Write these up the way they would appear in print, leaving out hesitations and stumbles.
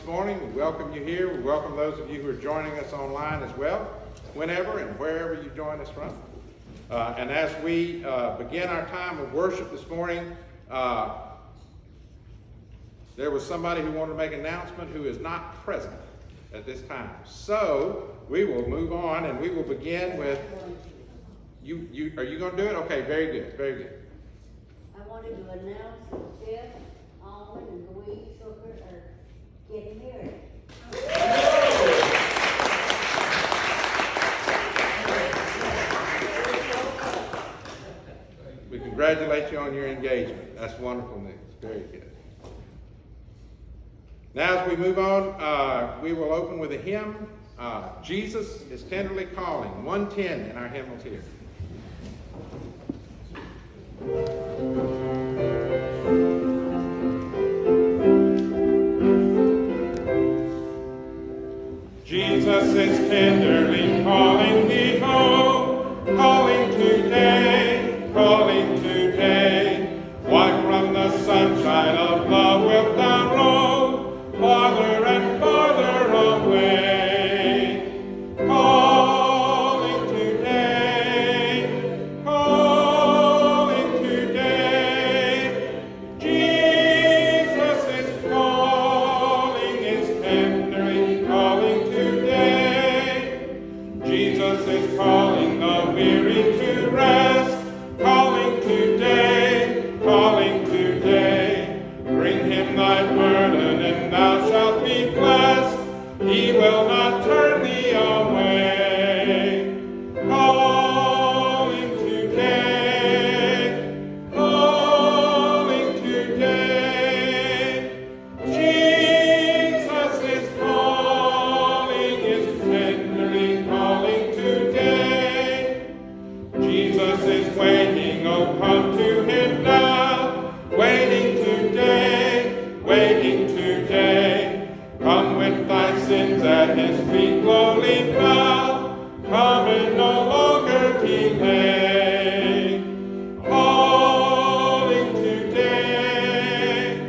this morning. We welcome you here. We welcome those of you who are joining us online as well, whenever and wherever you join us from. And as we begin our time of worship this morning, there was somebody who wanted to make an announcement who is not present at this time. So we will move on and we will begin with you. Are you going to do it? Okay, very good, very good. I wanted to announce that Jeff, Alwyn, and Louise Hooker are getting married. We congratulate you on your engagement. That's wonderful news. Very good. Now as we move on, we will open with a hymn. Jesus is Tenderly Calling, 110 in our hymnals here. Jesus is tenderly calling me home, calling today, calling today. Why from the sunshine of love wilt thou roam, farther and farther away? Calling today, calling today. Jesus is calling, is tenderly calling today. Jesus is calling the weary to rest, calling today, calling today. Bring him thy burden and thou shalt be blessed. He will not turn thee away. Calling today, calling today. Jesus is calling, is tenderly calling today. Jesus is waiting, oh come to him now. Waiting today, waiting today. Come with thy sins at his feet lowly bow. Come and no longer delay. Calling today,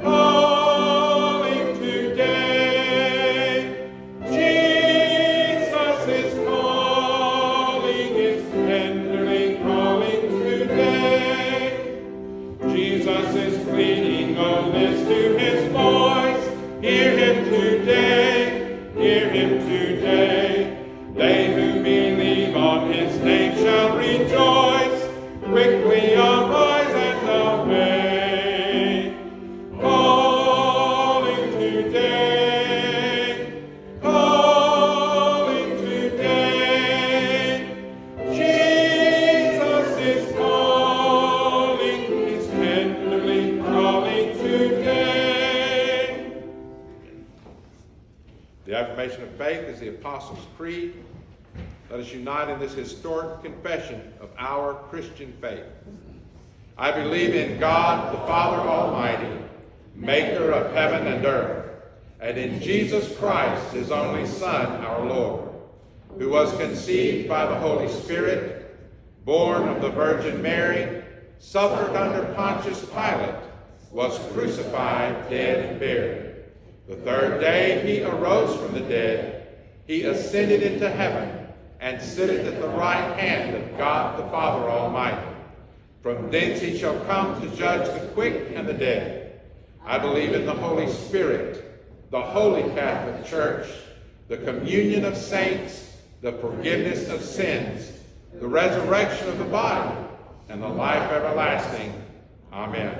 calling today. Jesus is calling, is tenderly calling today. Jesus is pleading, oh listen to his voice. Hear him today, hear him today. They who believe on his name shall rejoice. Quickly arise and obey. Calling today, calling today. Jesus is calling, he's tenderly calling today. The affirmation of faith is the Apostles' Creed. Let us unite in this historic confession of our Christian faith. I believe in God, the Father Almighty, maker of heaven and earth, and in Jesus Christ, his only Son, our Lord, who was conceived by the Holy Spirit, born of the Virgin Mary, suffered under Pontius Pilate, was crucified, dead, and buried. The third day he arose from the dead. He ascended into heaven and sitteth at the right hand of God the Father Almighty. From thence he shall come to judge the quick and the dead. I believe in the Holy Spirit, the Holy Catholic Church, the communion of saints, the forgiveness of sins, the resurrection of the body, and the life everlasting. Amen.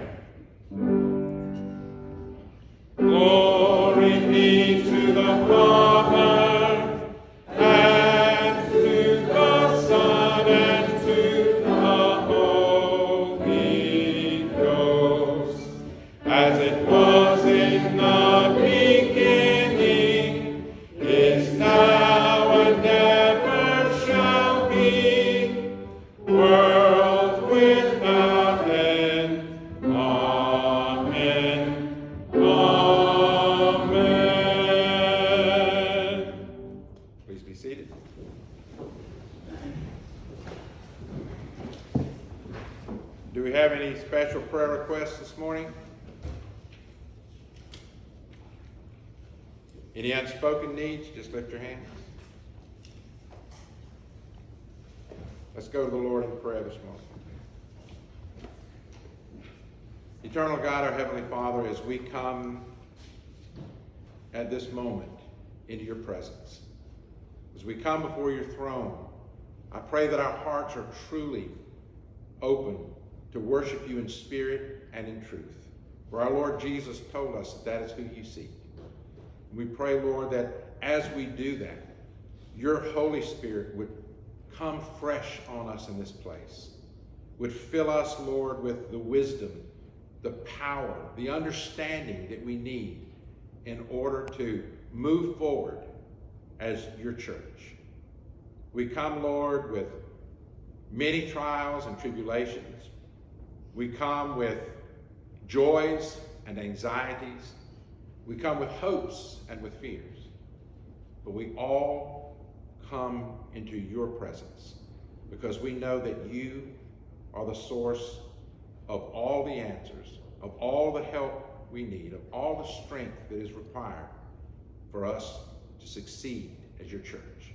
Glory be to the Father, and to the Son, and to the Holy Ghost, as it was in the beginning, is now, and ever shall be, world without end. Amen. Amen. Please be seated. Do we have any special prayer requests this morning? Any unspoken needs, just lift your hands. Let's go to the Lord in prayer this morning. Eternal God, our Heavenly Father, as we come at this moment into your presence, as we come before your throne, I pray that our hearts are truly open to worship you in spirit and in truth. For our Lord Jesus told us that is who you seek. We pray, Lord, that as we do that, your Holy Spirit would come fresh on us in this place, would fill us, Lord, with the wisdom, the power, the understanding that we need in order to move forward as your church. We come, Lord, with many trials and tribulations. We come with joys and anxieties. We come with hopes and with fears. But we all come into your presence because we know that you are the source of all the answers, of all the help we need, of all the strength that is required for us to succeed as your church.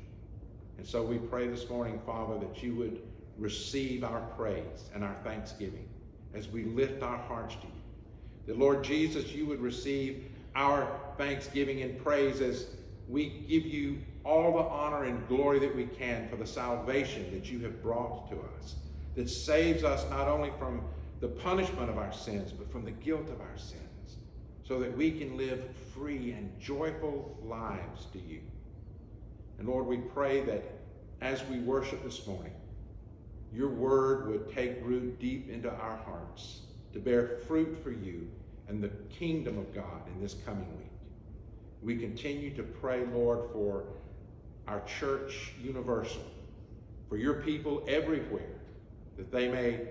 And so we pray this morning, Father, that you would receive our praise and our thanksgiving as we lift our hearts to you. That, Lord Jesus, you would receive our thanksgiving and praise as we give you all the honor and glory that we can for the salvation that you have brought to us, that saves us not only from the punishment of our sins, but from the guilt of our sins, so that we can live free and joyful lives to you. And Lord, we pray that as we worship this morning, your word would take root deep into our hearts to bear fruit for you and the kingdom of God in this coming week. We continue to pray, Lord, for our church universal, for your people everywhere, that they may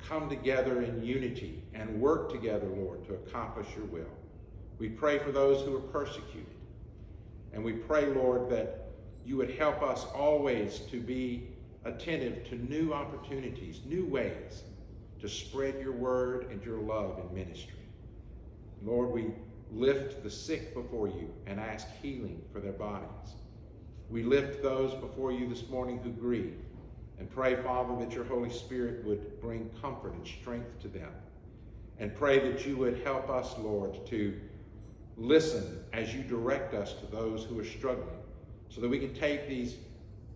come together in unity and work together, Lord, to accomplish your will. We pray for those who are persecuted. And we pray, Lord, that you would help us always to be attentive to new opportunities, new ways to spread your word and your love in ministry. Lord, we lift the sick before you and ask healing for their bodies. We lift those before you this morning who grieve and pray, Father, that your Holy Spirit would bring comfort and strength to them. And pray that you would help us, Lord, to listen as you direct us to those who are struggling, so that we can take these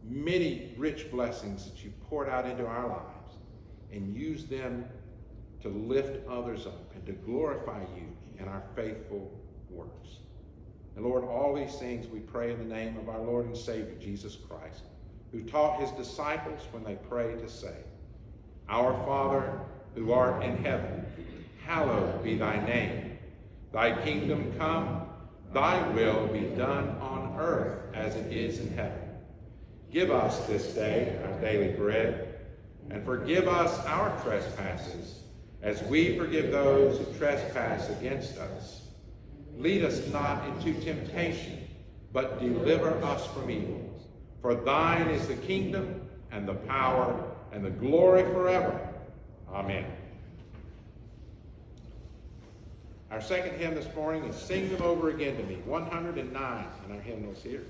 many rich blessings that you've poured out into our lives and use them to lift others up and to glorify you in our faithful works. And Lord, all these things we pray in the name of our Lord and Savior, Jesus Christ, who taught his disciples when they prayed to say, Our Father, who art in heaven, hallowed be thy name. Thy kingdom come, thy will be done on earth as it is in heaven. Give us this day our daily bread, and forgive us our trespasses, as we forgive those who trespass against us. Lead us not into temptation, but deliver us from evil. For thine is the kingdom, and the power, and the glory forever. Amen. Our second hymn this morning is Sing Them Over Again to Me, 109 in our hymnals here.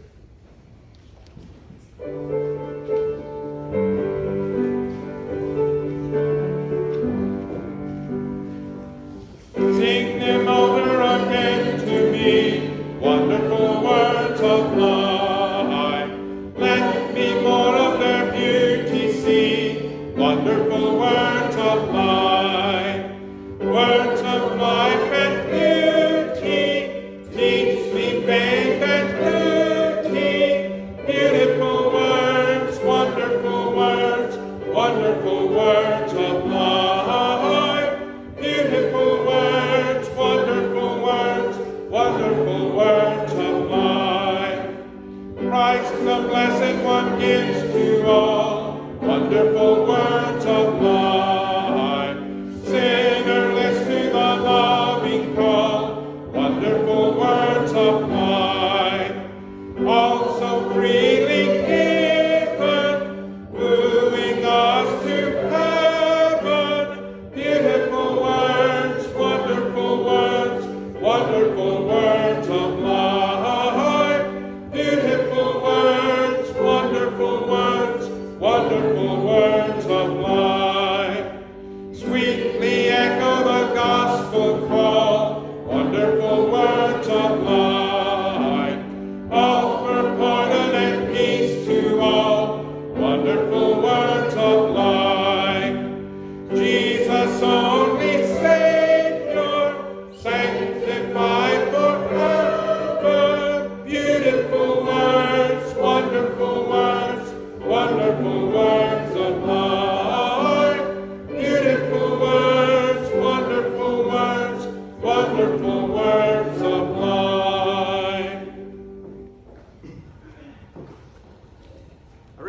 Sing them over again to me, wonderful words of life. Let me more of their beauty see, wonderful words of life. Words of life and beauty, teach me faith and duty. Beautiful words, wonderful words, wonderful words of life. Beautiful words, wonderful words, wonderful words of life. Christ the Blessed One gives to all wonderful words of life. Sinner, listen to the loving call, wonderful words of life. Also freely given, wooing us to heaven. Beautiful words, wonderful words, wonderful words of life.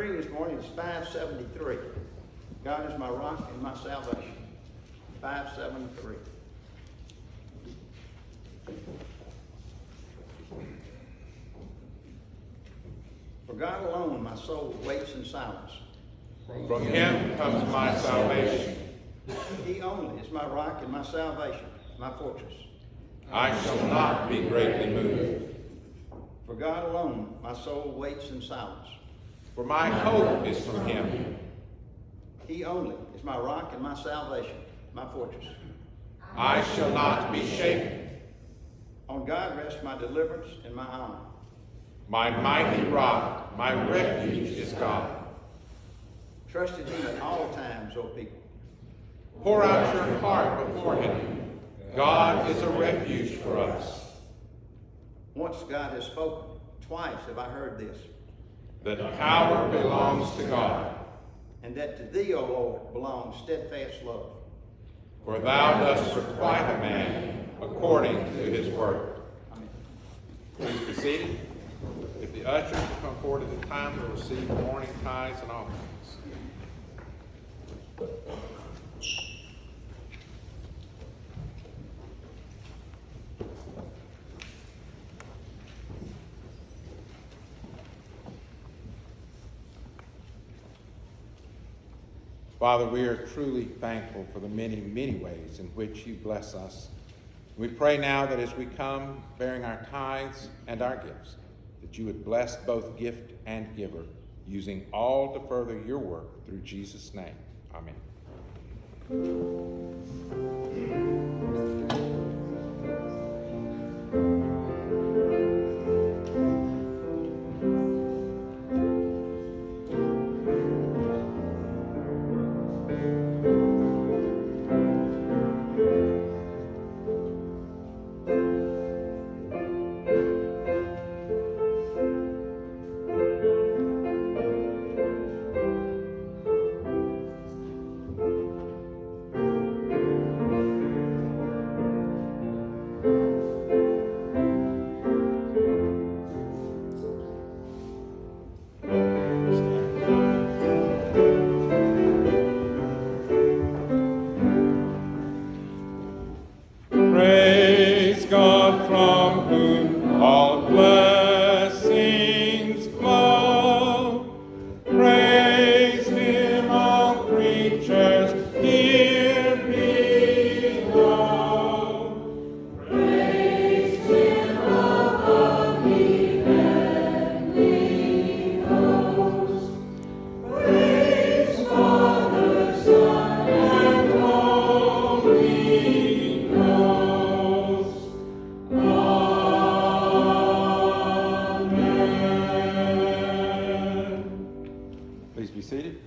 reading this morning is 573. God is my rock and my salvation. 573. For God alone my soul waits in silence. From him comes my salvation. He only is my rock and my salvation, my fortress. I shall not be greatly moved. For God alone my soul waits in silence. For my hope is from him. He only is my rock and my salvation, my fortress. I shall not be shaken. On God rests my deliverance and my honor. My mighty rock, my refuge is God. Trust in him at all times, O people. Pour out your heart before him. God is a refuge for us. Once God has spoken, twice have I heard this, That power belongs to God. and that to thee, O Lord, belongs steadfast love. For thou dost requite a man according to his word. Amen. Please be seated. If the ushers will come forward at the time to receive the morning tithes and offerings. Father, we are truly thankful for the many, many ways in which you bless us. We pray now that as we come bearing our tithes and our gifts, that you would bless both gift and giver, using all to further your work through Jesus' name. Amen. Praise God from whom all blessings flow. Praise him, all creatures here below. Praise him above the heavenly hosts. Praise Father, Son, and Holy Ghost. Amen. Please be seated.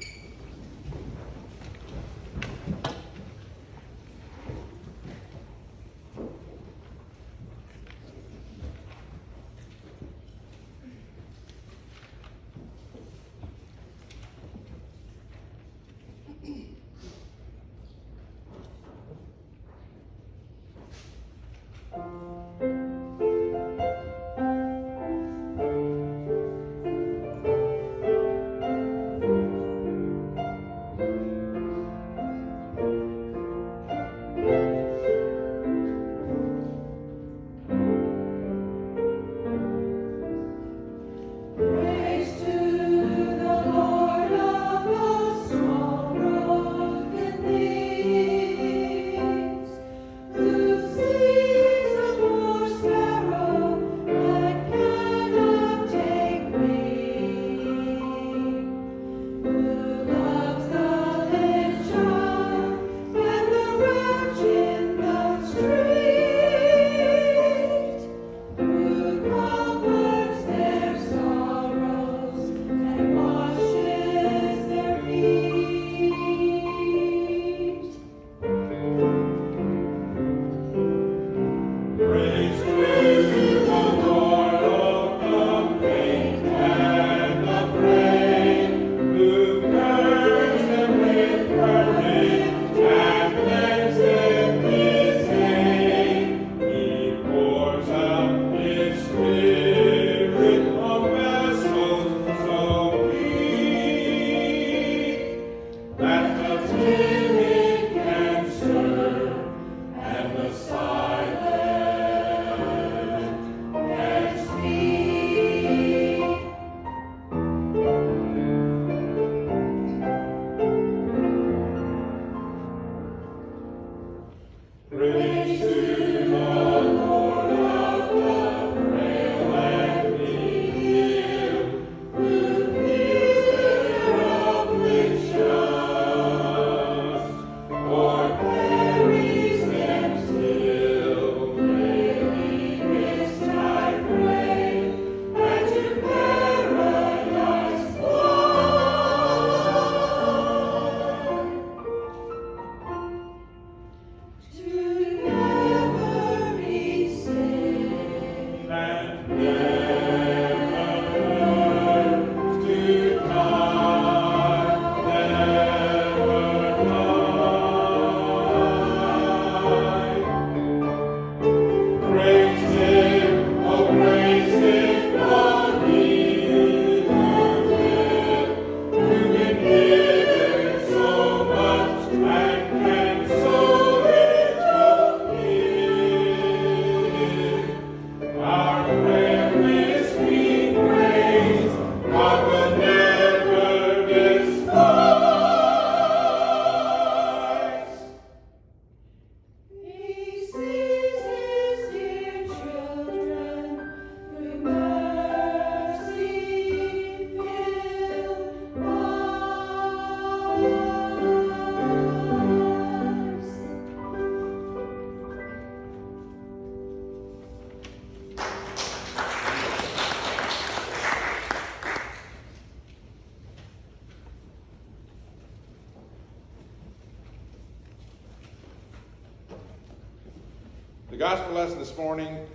gospel lesson this morning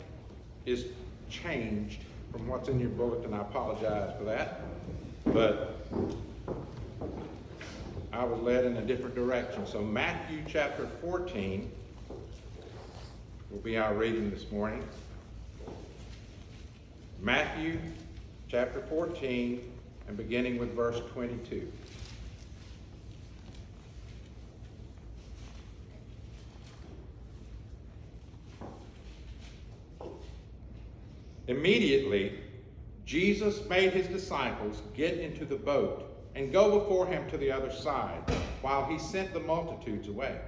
is changed from what's in your bulletin. I apologize for that. But I was led in a different direction. So Matthew chapter 14 will be our reading this morning. Matthew chapter 14 and beginning with verse 22. Immediately, Jesus made his disciples get into the boat and go before him to the other side, while he sent the multitudes away.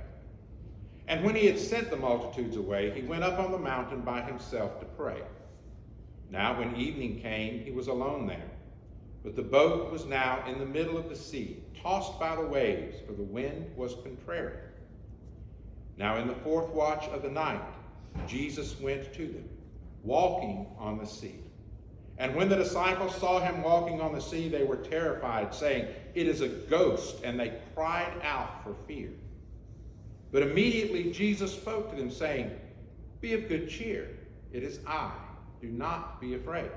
And when he had sent the multitudes away, he went up on the mountain by himself to pray. Now when evening came, he was alone there. But the boat was now in the middle of the sea, tossed by the waves, for the wind was contrary. Now in the fourth watch of the night, Jesus went to them, walking on the sea. And when the disciples saw him walking on the sea, they were terrified, saying, "It is a ghost," and they cried out for fear. But immediately Jesus spoke to them, saying, "Be of good cheer, it is I, do not be afraid."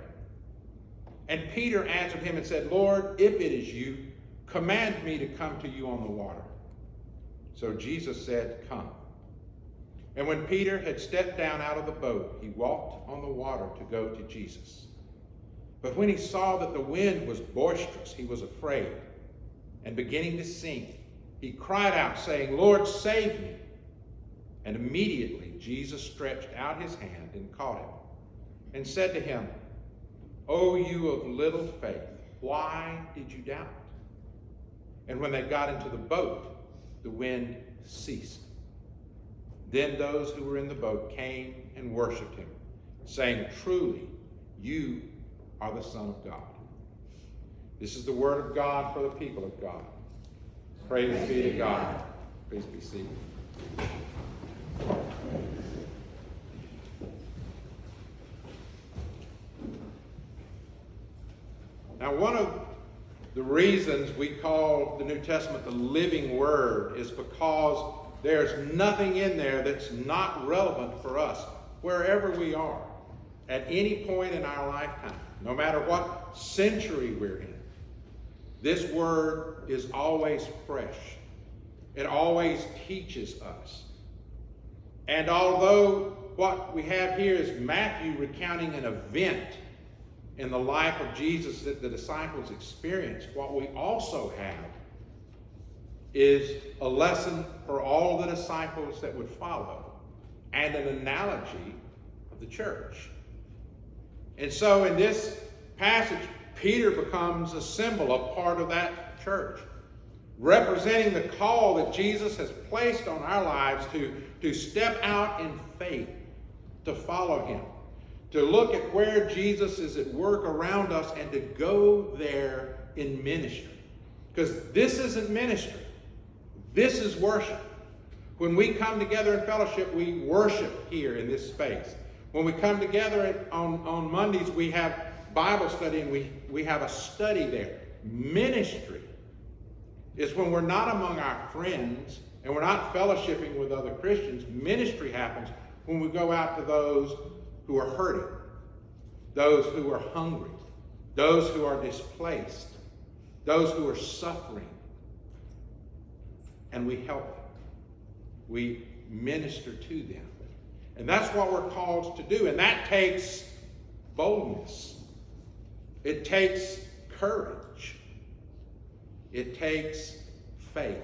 And Peter answered him and said, "Lord, if it is you, command me to come to you on the water." So Jesus said, "Come." And when Peter had stepped down out of the boat, he walked on the water to go to Jesus. But when he saw that the wind was boisterous, he was afraid, and beginning to sink, he cried out, saying, "Lord, save me." And immediately Jesus stretched out his hand and caught him, and said to him, "O you of little faith, why did you doubt?" And when they got into the boat, the wind ceased. Then those who were in the boat came and worshipped him, saying, "Truly, you are the Son of God." This is the word of God for the people of God. Praise be to God. Please be seated. Now, one of the reasons we call the New Testament the living word is because there's nothing in there that's not relevant for us, wherever we are, at any point in our lifetime, no matter what century we're in. This word is always fresh. It always teaches us. And although what we have here is Matthew recounting an event in the life of Jesus that the disciples experienced, what we also have is a lesson for all the disciples that would follow and an analogy of the church. And so in this passage, Peter becomes a symbol, a part of that church, representing the call that Jesus has placed on our lives to step out in faith, to follow him, to look at where Jesus is at work around us and to go there in ministry. Because this isn't ministry. This is worship. When we come together in fellowship, we worship here in this space. When we come together on Mondays, we have Bible study and we have a study there. Ministry is when we're not among our friends and we're not fellowshipping with other Christians. Ministry happens when we go out to those who are hurting, those who are hungry, those who are displaced, those who are suffering, and we help them. We minister to them. And that's what we're called to do. And that takes boldness. It takes courage. It takes faith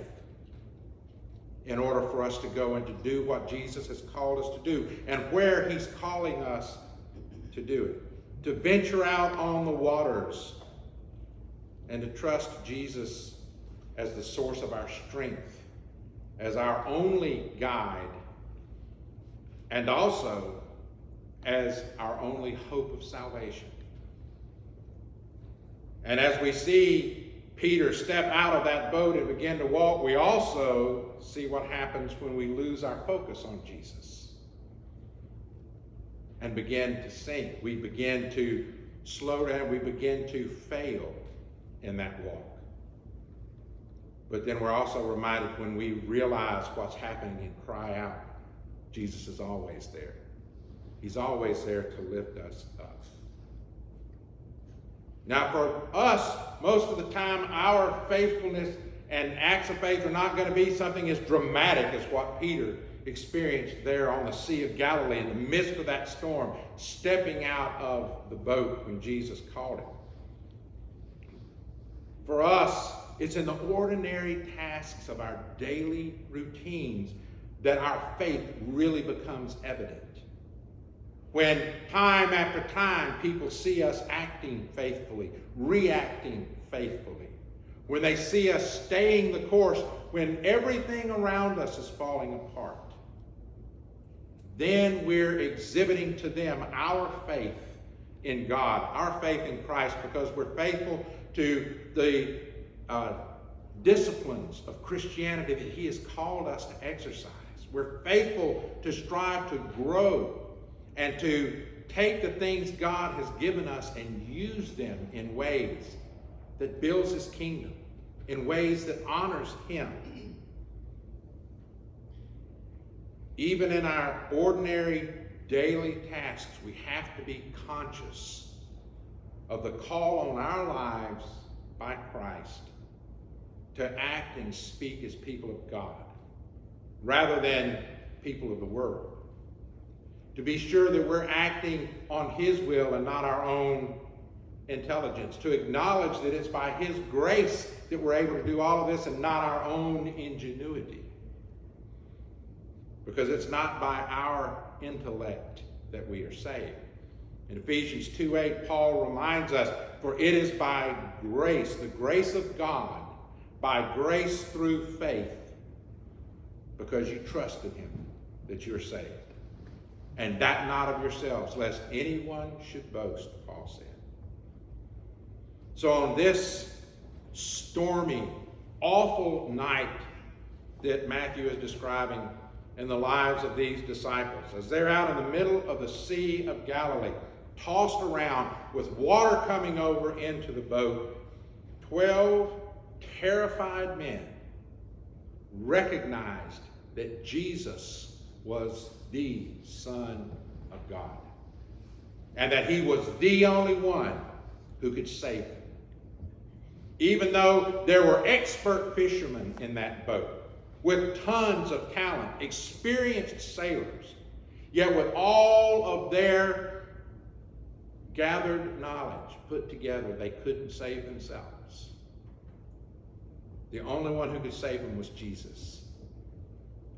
in order for us to go and to do what Jesus has called us to do and where he's calling us to do it. To venture out on the waters and to trust Jesus as the source of our strength, as our only guide, and also as our only hope of salvation. And as we see Peter step out of that boat and begin to walk, we also see what happens when we lose our focus on Jesus and begin to sink. We begin to slow down. We begin to fail in that walk. But then we're also reminded when we realize what's happening and cry out, Jesus is always there. He's always there to lift us up. Now for us, most of the time, our faithfulness and acts of faith are not going to be something as dramatic as what Peter experienced there on the Sea of Galilee in the midst of that storm, stepping out of the boat when Jesus called him. For us, it's in the ordinary tasks of our daily routines that our faith really becomes evident. When time after time people see us acting faithfully, reacting faithfully, when they see us staying the course, when everything around us is falling apart, then we're exhibiting to them our faith in God, our faith in Christ, because we're faithful to the disciplines of Christianity that he has called us to exercise. We're faithful to strive to grow and to take the things God has given us and use them in ways that builds his kingdom, in ways that honors him. Even in our ordinary daily tasks, we have to be conscious of the call on our lives by Christ to act and speak as people of God, rather than people of the world. To be sure that we're acting on his will and not our own intelligence. To acknowledge that it's by his grace that we're able to do all of this and not our own ingenuity. Because it's not by our intellect that we are saved. In Ephesians 2:8, Paul reminds us, for it is by grace, the grace of God, by grace through faith, because you trusted him, that you're saved. And that not of yourselves, lest anyone should boast, Paul said. So on this stormy, awful night that Matthew is describing in the lives of these disciples, as they're out in the middle of the Sea of Galilee, tossed around with water coming over into the boat, 12 terrified men recognized that Jesus was the Son of God, and that he was the only one who could save them. Even though there were expert fishermen in that boat, with tons of talent, experienced sailors, yet with all of their gathered knowledge put together, they couldn't save themselves. The only one who could save them was Jesus.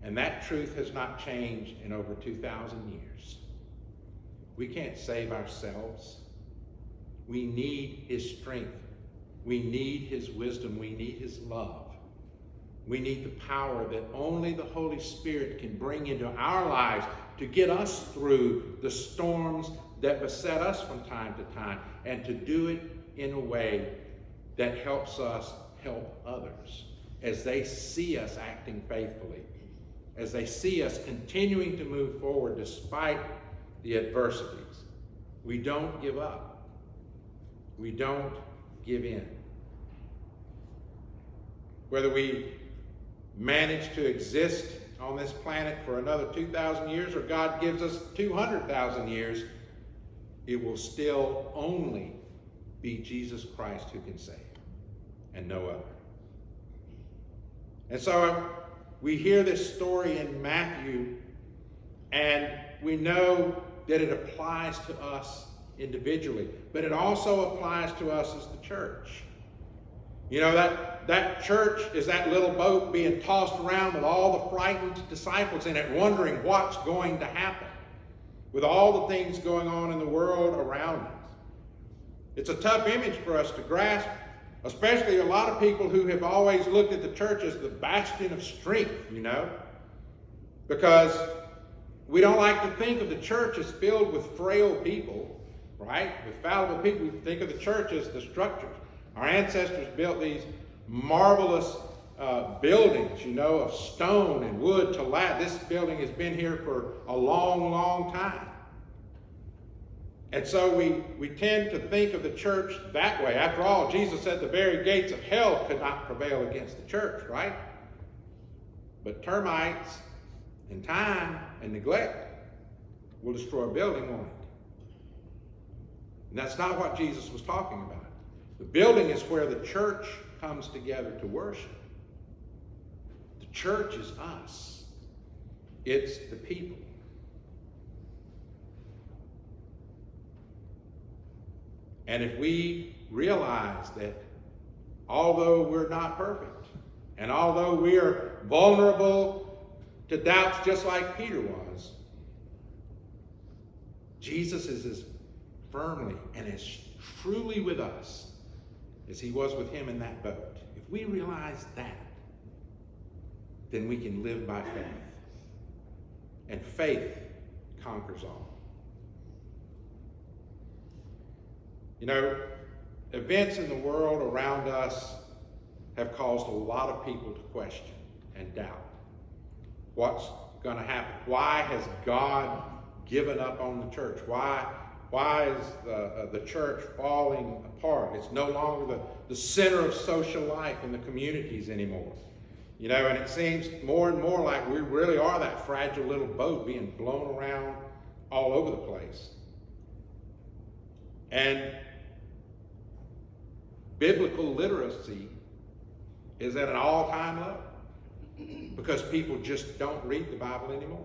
And that truth has not changed in over 2,000 years. We can't save ourselves. We need his strength. We need his wisdom. We need his love. We need the power that only the Holy Spirit can bring into our lives to get us through the storms that beset us from time to time, and to do it in a way that helps us help others as they see us acting faithfully, as they see us continuing to move forward despite the adversities. We don't give up. We don't give in. Whether we manage to exist on this planet for another 2,000 years or God gives us 200,000 years, it will still only be Jesus Christ who can save, and no other. And so we hear this story in Matthew, and we know that it applies to us individually, but it also applies to us as the church. You know, that church is that little boat being tossed around with all the frightened disciples in it, wondering what's going to happen with all the things going on in the world around us. It's a tough image for us to grasp, especially a lot of people who have always looked at the church as the bastion of strength, you know, because we don't like to think of the church as filled with frail people, right? With fallible people. We think of the church as the structures. Our ancestors built these marvelous buildings, you know, of stone and wood to last. This building has been here for a long, long time. And so we tend to think of the church that way. After all, Jesus said the very gates of hell could not prevail against the church, right? But termites and time and neglect will destroy a building, won't it? And that's not what Jesus was talking about. The building is where the church comes together to worship. The church is us. It's the people. And if we realize that although we're not perfect, and although we are vulnerable to doubts just like Peter was, Jesus is as firmly and as truly with us as he was with him in that boat. If we realize that, then we can live by faith. And faith conquers all. You know, events in the world around us have caused a lot of people to question and doubt what's going to happen. Why has God given up on the church? Why is the church falling apart? It's no longer the center of social life in the communities anymore. You know, and it seems more and more like we really are that fragile little boat being blown around all over the place. And biblical literacy is at an all-time low because people just don't read the Bible anymore.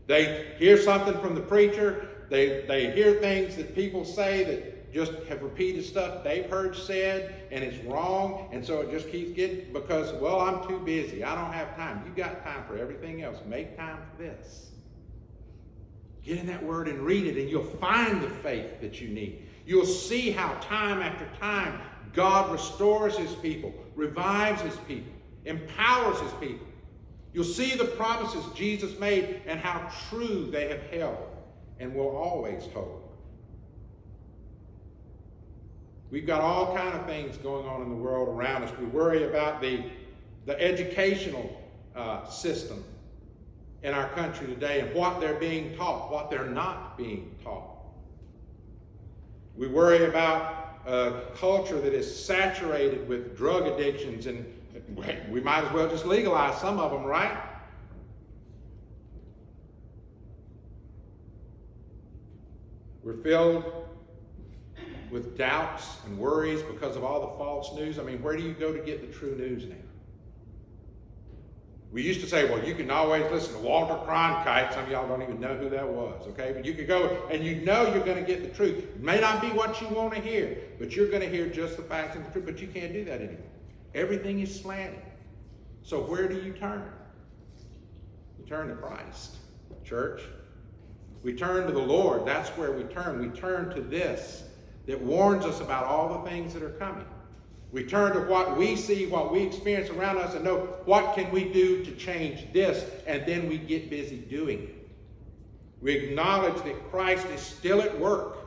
They hear something from the preacher. They hear things that people say that just have repeated stuff they've heard said, and it's wrong, and so it just keeps getting, because, well, I'm too busy. I don't have time. You got time for everything else. Make time for this. Get in that word and read it, and you'll find the faith that you need. You'll see how time after time God restores his people, revives his people, empowers his people. You'll see the promises Jesus made and how true they have held and will always hold. We've got all kinds of things going on in the world around us. We worry about the educational system in our country today and what they're being taught, what they're not being taught. We worry about a culture that is saturated with drug addictions, and we might as well just legalize some of them, right? We're filled with doubts and worries because of all the false news. I mean, where do you go to get the true news now? We used to say, well, you can always listen to Walter Cronkite. Some of y'all don't even know who that was, okay? But you could go and you know you're going to get the truth. It may not be what you want to hear, but you're going to hear just the facts and the truth. But you can't do that anymore. Everything is slanted. So where do you turn? You turn to Christ, church. We turn to the Lord. That's where we turn. We turn to this that warns us about all the things that are coming. We turn to what we see, what we experience around us, and know what can we do to change this, and then we get busy doing it. We acknowledge that Christ is still at work.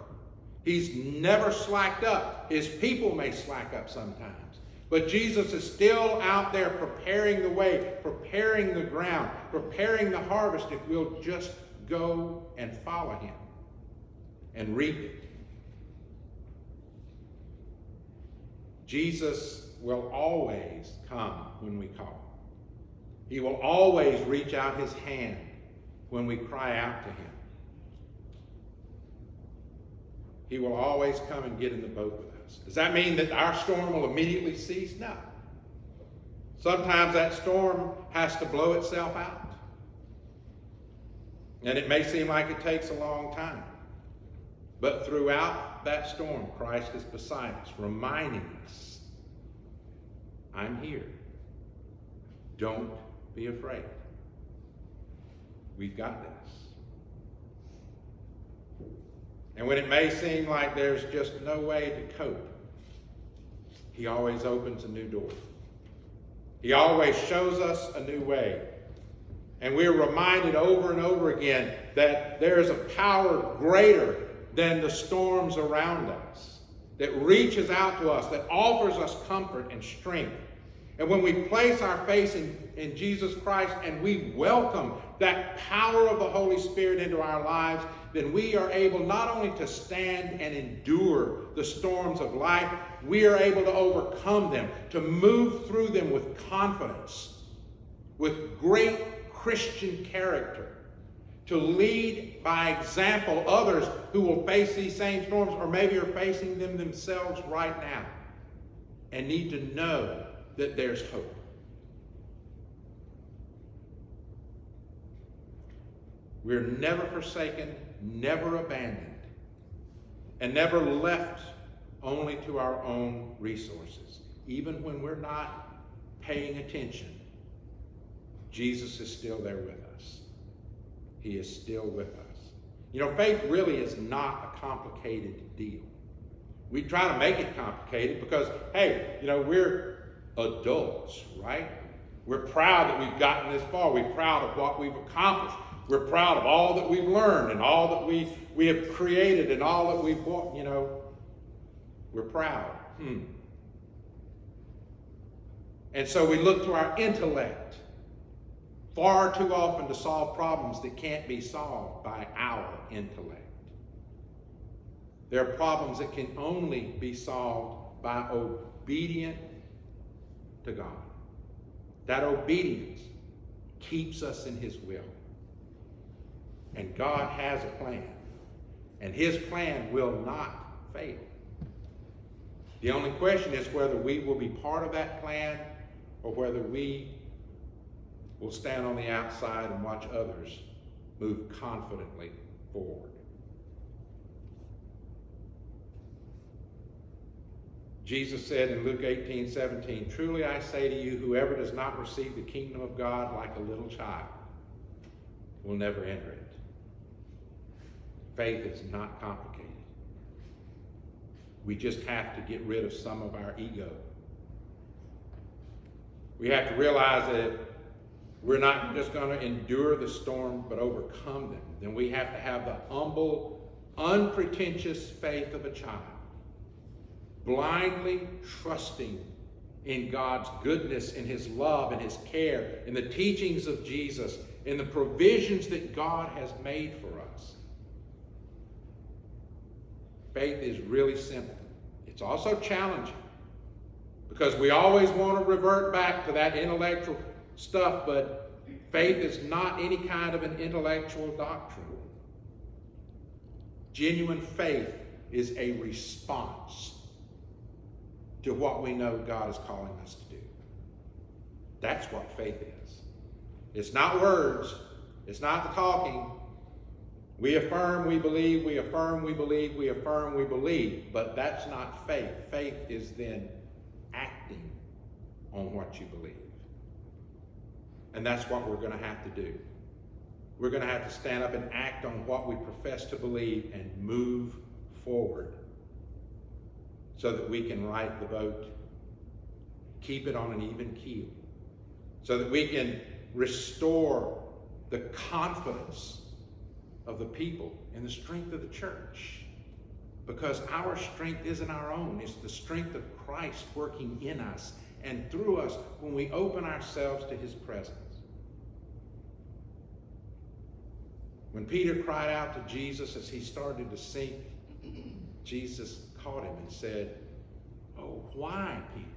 He's never slacked up. His people may slack up sometimes, but Jesus is still out there preparing the way, preparing the ground, preparing the harvest if we'll just go and follow him and reap it. Jesus will always come when we call. He will always reach out his hand when we cry out to him. He will always come and get in the boat with us. Does that mean that our storm will immediately cease? No. Sometimes that storm has to blow itself out. And it may seem like it takes a long time. But throughout that storm, Christ is beside us, reminding us, I'm here. Don't be afraid. We've got this. And when it may seem like there's just no way to cope, he always opens a new door. He always shows us a new way. And we're reminded over and over again that there is a power greater than the storms around us, that reaches out to us, that offers us comfort and strength. And when we place our faith in Jesus Christ and we welcome that power of the Holy Spirit into our lives, then we are able not only to stand and endure the storms of life, we are able to overcome them, to move through them with confidence, with great Christian character, to lead by example others who will face these same storms or maybe are facing them themselves right now and need to know that there's hope. We're never forsaken, never abandoned, and never left only to our own resources. Even when we're not paying attention, Jesus is still there with us. He is still with us. You know, faith really is not a complicated deal. We try to make it complicated because, hey, you know, we're adults, right? We're proud that we've gotten this far. We're proud of what we've accomplished. We're proud of all that we've learned and all that we have created and all that we've, you know, we're proud. And so we look to our intellect far too often to solve problems that can't be solved by our intellect. There are problems that can only be solved by obedience to God. That obedience keeps us in His will. And God has a plan. And His plan will not fail. The only question is whether we will be part of that plan or whether we will stand on the outside and watch others move confidently forward. Jesus said in Luke 18:17, "Truly I say to you, whoever does not receive the kingdom of God like a little child will never enter it." Faith is not complicated. We just have to get rid of some of our ego. We have to realize that if we're not just going to endure the storm but overcome them, then we have to have the humble, unpretentious faith of a child, blindly trusting in God's goodness, in His love, in His care, in the teachings of Jesus, in the provisions that God has made for us. Faith is really simple. It's also challenging because we always want to revert back to that intellectual stuff, but faith is not any kind of an intellectual doctrine. Genuine faith is a response to what we know God is calling us to do. That's what faith is. It's not words. It's not the talking. We affirm, we believe, we affirm, we believe, we affirm, we believe. But that's not faith. Faith is then acting on what you believe. And that's what we're going to have to do. We're going to have to stand up and act on what we profess to believe and move forward so that we can right the boat, keep it on an even keel, so that we can restore the confidence of the people and the strength of the church. Because our strength isn't our own. It's the strength of Christ working in us and through us when we open ourselves to His presence. When Peter cried out to Jesus as he started to sink, Jesus caught him and said, "Oh, why, Peter?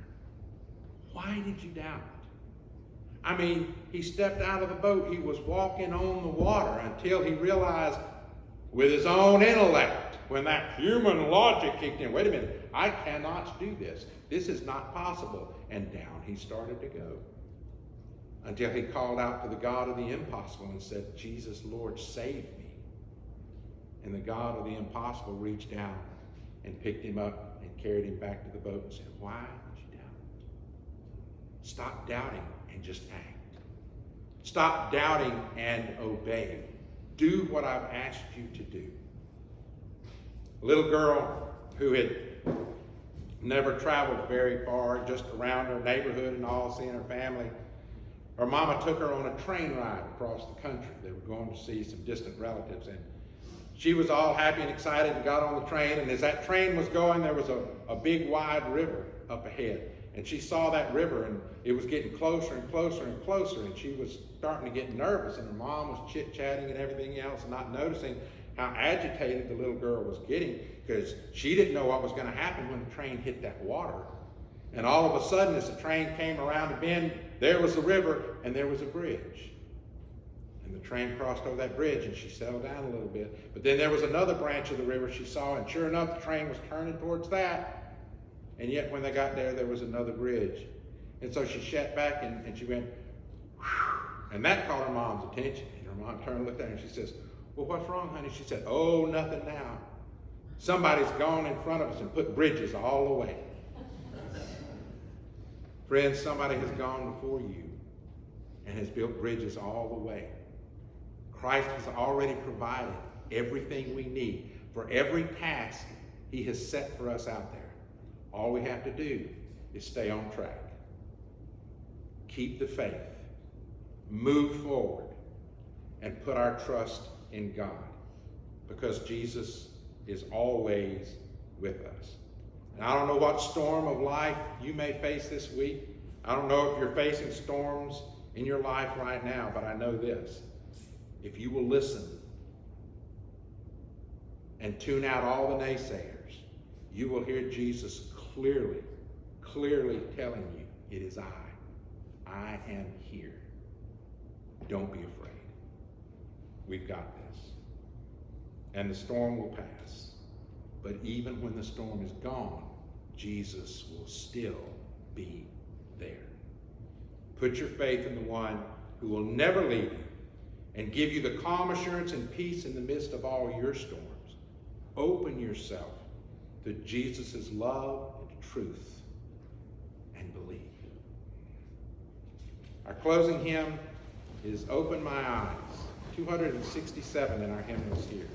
Why did you doubt?" I mean, he stepped out of the boat. He was walking on the water until he realized with his own intellect, when that human logic kicked in, wait a minute, I cannot do this. This is not possible. And down he started to go until he called out to the God of the impossible and said, "Jesus, Lord, save me." And the God of the impossible reached down and picked him up and carried him back to the boat and said, "Why did you doubt? Stop doubting and just act. Stop doubting and obey. Do what I've asked you to do." A little girl who had never traveled very far, just around her neighborhood and all, seeing her family, her mama took her on a train ride across the country. They were going to see some distant relatives, and she was all happy and excited and got on the train, and as that train was going, there was a big wide river up ahead. And she saw that river, and it was getting closer and closer and closer, and she was starting to get nervous, and her mom was chit-chatting and everything else, and not noticing how agitated the little girl was getting, because she didn't know what was going to happen when the train hit that water. And all of a sudden, as the train came around a bend, there was the river, and there was a bridge. And the train crossed over that bridge and she settled down a little bit. But then there was another branch of the river she saw, and sure enough, the train was turning towards that. And yet when they got there, there was another bridge. And so she sat back and she went, whew, and that caught her mom's attention. And her mom turned and looked at her and she says, well, what's wrong, honey? She said, oh, nothing now. Somebody's gone in front of us and put bridges all the way. Friends, somebody has gone before you and has built bridges all the way. Christ has already provided everything we need for every task he has set for us out there. All we have to do is stay on track. Keep the faith. Move forward and put our trust in God, because Jesus is always with us. And I don't know what storm of life you may face this week. I don't know if you're facing storms in your life right now, but I know this. If you will listen and tune out all the naysayers, you will hear Jesus clearly telling you, it is I am here. Don't be afraid. We've got this. And the storm will pass. But even when the storm is gone, Jesus will still be there. Put your faith in the one who will never leave you and give you the calm assurance and peace in the midst of all your storms. Open yourself to Jesus' love and truth and believe. Our closing hymn is Open My Eyes, 267 in our hymnals here.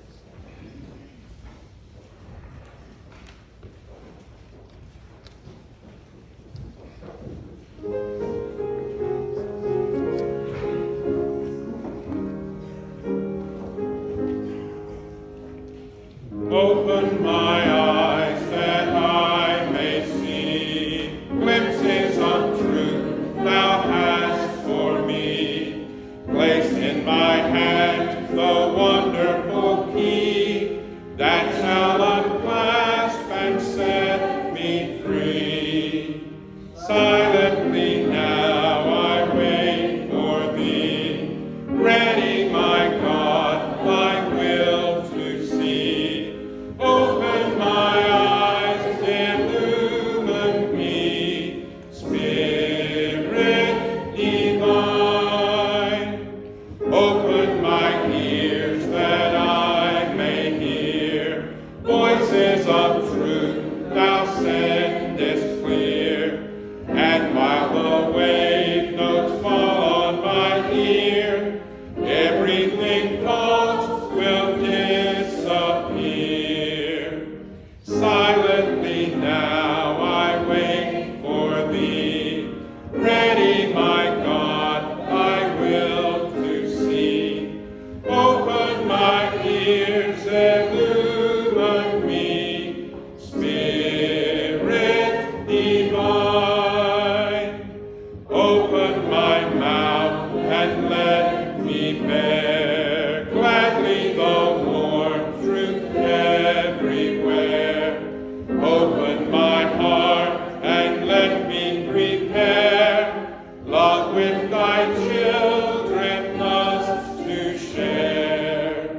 Open my eyes that I may see glimpses of truth thou hast for me. Place in my hand the wonderful key that shall unclasp and set me free. Silently now I wait for thee, ready, my God, thy will to see. Open my eyes, illumine me, Spirit divine. Open my ears that I may hear voices of truth thou sendest clear. And while the wave notes fall on my ear, everything false will disappear. Silently now I wait for thee, ready, my God, thy will to see. Open my ears, illumine me, Spirit divine. Open my mouth and let me bear gladly the warm truth everywhere. Open my heart and let me prepare love with thy children thus to share.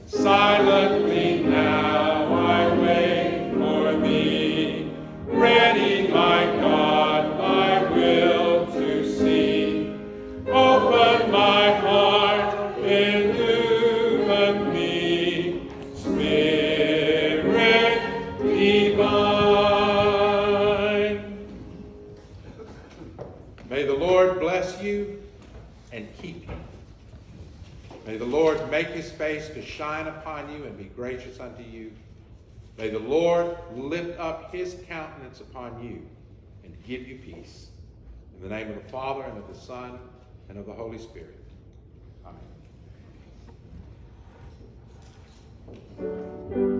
Silently now I wait for thee, ready, my God, thy will to see. Open my heart, illumine me, Spirit divine. May the Lord bless you and keep you. May the Lord make his face to shine upon you and be gracious unto you. May the Lord lift up his countenance upon you and give you peace. In the name of the Father, and of the Son, and of the Holy Spirit. Amen.